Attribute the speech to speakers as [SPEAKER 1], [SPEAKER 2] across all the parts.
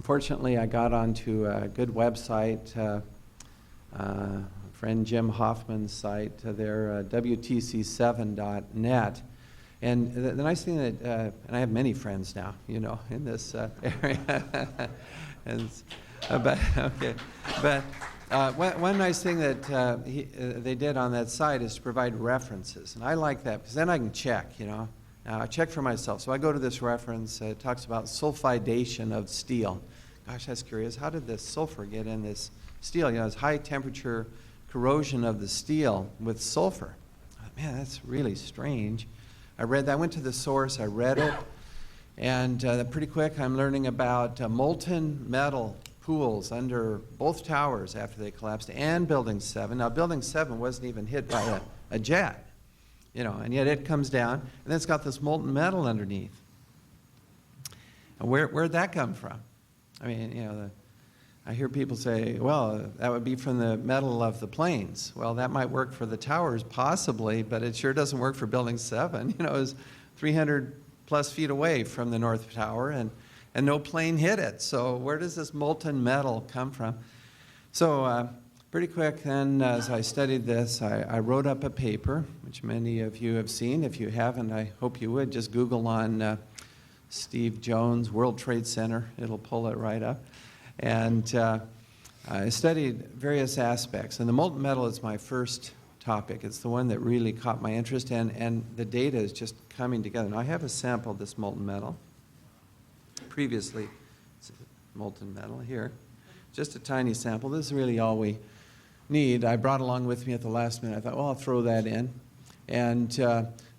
[SPEAKER 1] Fortunately, I got onto a good website, friend Jim Hoffman's site, their WTC7.net. And the nice thing that, and I have many friends now, in this area. One nice thing that they did on that site is to provide references. And I like that because then I can check, I check for myself. So I go to this reference. It talks about sulfidation of steel. Gosh, that's curious. How did this sulfur get in this steel? It's high temperature corrosion of the steel with sulfur. Man, that's really strange. I went to the source, I read it, and pretty quick I'm learning about molten metal pools under both towers after they collapsed and Building 7. Now, Building 7 wasn't even hit by a jet, and yet it comes down, and then it's got this molten metal underneath. And where'd that come from? I mean, I hear people say, well, that would be from the metal of the planes. Well, that might work for the towers, possibly, but it sure doesn't work for Building 7. It was 300 plus feet away from the North Tower, and no plane hit it. So where does this molten metal come from? So pretty quick then, as I studied this, I wrote up a paper, which many of you have seen. If you haven't, I hope you would. Just Google on Steve Jones, World Trade Center. It'll pull it right up. And I studied various aspects. And the molten metal is my first topic. It's the one that really caught my interest, and the data is just coming together. Now, I have a sample of this molten metal. Previously, molten metal here. Just a tiny sample. This is really all we need. I brought along with me at the last minute. I thought, well, I'll throw that in. And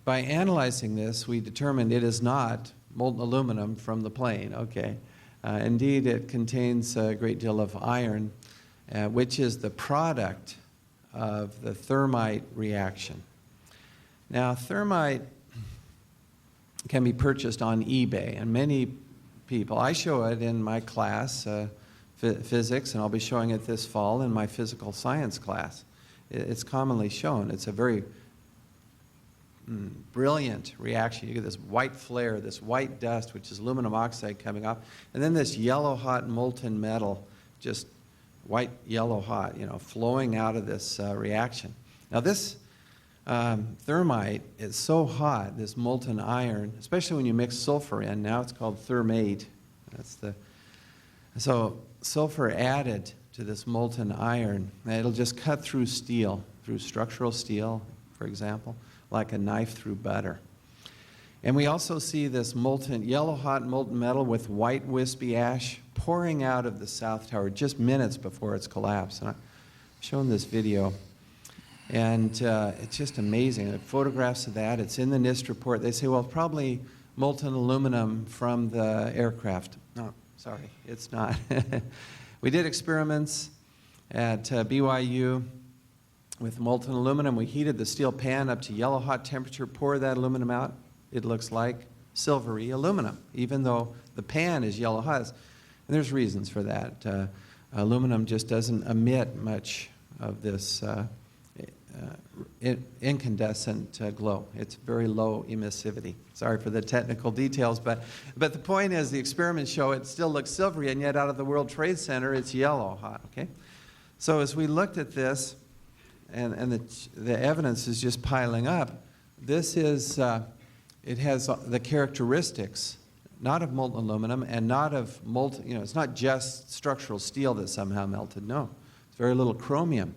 [SPEAKER 1] by analyzing this, we determined it is not molten aluminum from the plane. Okay. Indeed, it contains a great deal of iron, which is the product of the thermite reaction. Now, thermite can be purchased on eBay, and many people, I show it in my class, physics, and I'll be showing it this fall in my physical science class. It's commonly shown. It's a very brilliant reaction. You get this white flare, this white dust, which is aluminum oxide coming off, and then this yellow hot molten metal, just white yellow hot, flowing out of this reaction. Now this thermite is so hot, this molten iron, especially when you mix sulfur in. Now it's called thermate. So sulfur added to this molten iron, it'll just cut through steel, through structural steel, for example, like a knife through butter. And we also see this molten, yellow hot molten metal with white wispy ash pouring out of the South Tower just minutes before its collapse. And I've shown this video, and it's just amazing. Photographs of that, it's in the NIST report. They say, well, probably molten aluminum from the aircraft. No, sorry, it's not. We did experiments at BYU with molten aluminum. We heated the steel pan up to yellow hot temperature, pour that aluminum out. It looks like silvery aluminum, even though the pan is yellow hot. And there's reasons for that. Aluminum just doesn't emit much of this incandescent glow. It's very low emissivity. Sorry for the technical details, but the point is the experiments show it still looks silvery, and yet out of the World Trade Center it's yellow hot. Okay, so as we looked at this, and the evidence is just piling up, this is it has the characteristics not of molten aluminum and not of molten. It's not just structural steel that somehow melted. No, it's very little chromium.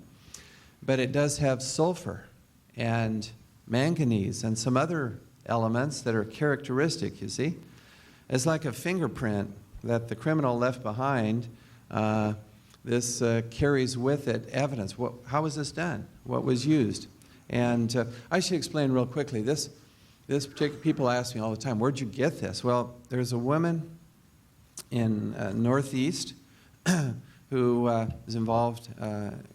[SPEAKER 1] But it does have sulfur and manganese and some other elements that are characteristic, you see. It's like a fingerprint that the criminal left behind. This carries with it evidence. How was this done? What was used? And I should explain real quickly. This particular, people ask me all the time, where'd you get this? Well, there's a woman in Northeast who was involved,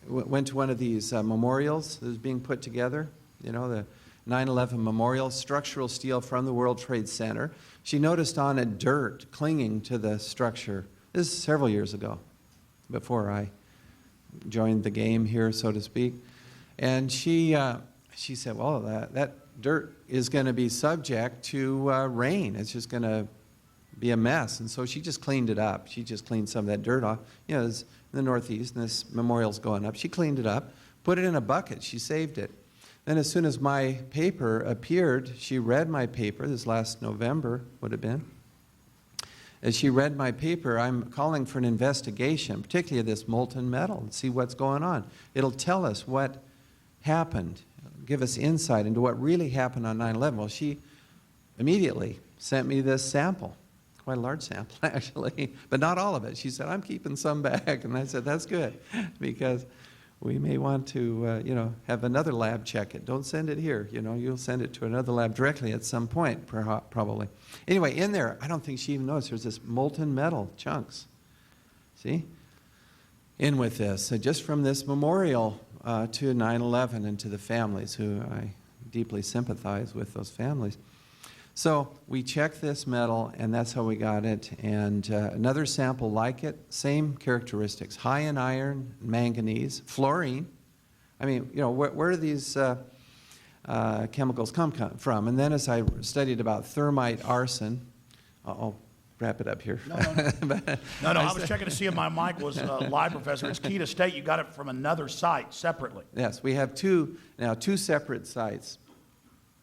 [SPEAKER 1] went to one of these memorials that was being put together, the 9/11 memorial, structural steel from the World Trade Center. She noticed on it dirt clinging to the structure. This is several years ago, before I joined the game here, so to speak. And she said, well, that dirt is going to be subject to rain. It's just going to be a mess. And so she just cleaned it up. She just cleaned some of that dirt off. You know, it's in the Northeast, and this memorial's going up. She cleaned it up, put it in a bucket. She saved it. Then as soon as my paper appeared, she read my paper. This last November would have been. As she read my paper, I'm calling for an investigation, particularly of this molten metal, and see what's going on. It'll tell us what happened, give us insight into what really happened on 9/11. Well, she immediately sent me this sample, quite a large sample actually, but not all of it. She said, I'm keeping some back, and I said, that's good, because we may want to, have another lab check it. Don't send it here. You'll send it to another lab directly at some point, probably. Anyway, in there, I don't think she even noticed, there's this molten metal chunks. See? In with this, just from this memorial to 9/11 and to the families who I deeply sympathize with those families. So we checked this metal, and that's how we got it. And another sample like it, same characteristics, high in iron, manganese, fluorine. I mean, where do these chemicals come from? And then as I studied about thermite, arson, I'll wrap it up here.
[SPEAKER 2] No, I was checking to see if my mic was live, Professor. It's key to state you got it from another site separately.
[SPEAKER 1] Yes, we have two separate sites.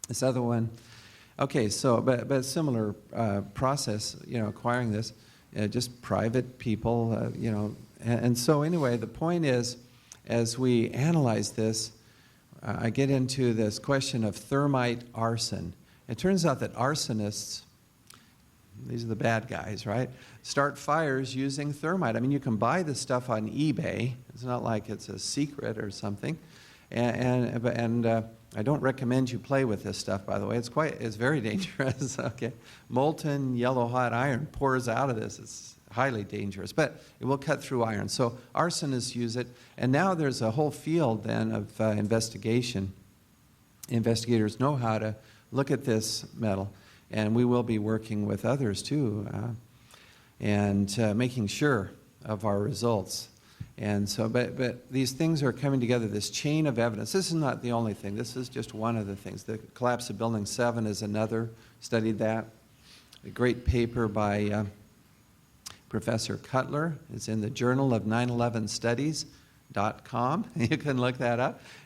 [SPEAKER 1] This other one. Okay, so, but similar process, acquiring this, just private people, and so anyway, the point is, as we analyze this, I get into this question of thermite arson. It turns out that arsonists, these are the bad guys, right, start fires using thermite. I mean, you can buy this stuff on eBay. It's not like it's a secret or something, and I don't recommend you play with this stuff, by the way. It's very dangerous. Okay, molten yellow hot iron pours out of this. It's highly dangerous, but it will cut through iron. So arsonists use it, and now there's a whole field then of investigation. Investigators know how to look at this metal, and we will be working with others too, and making sure of our results. And so, but these things are coming together, this chain of evidence. This is not the only thing. This is just one of the things. The collapse of Building 7 is another. Studied that. A great paper by Professor Cutler. It's in the Journal of 9/11 Studies.com. You can look that up.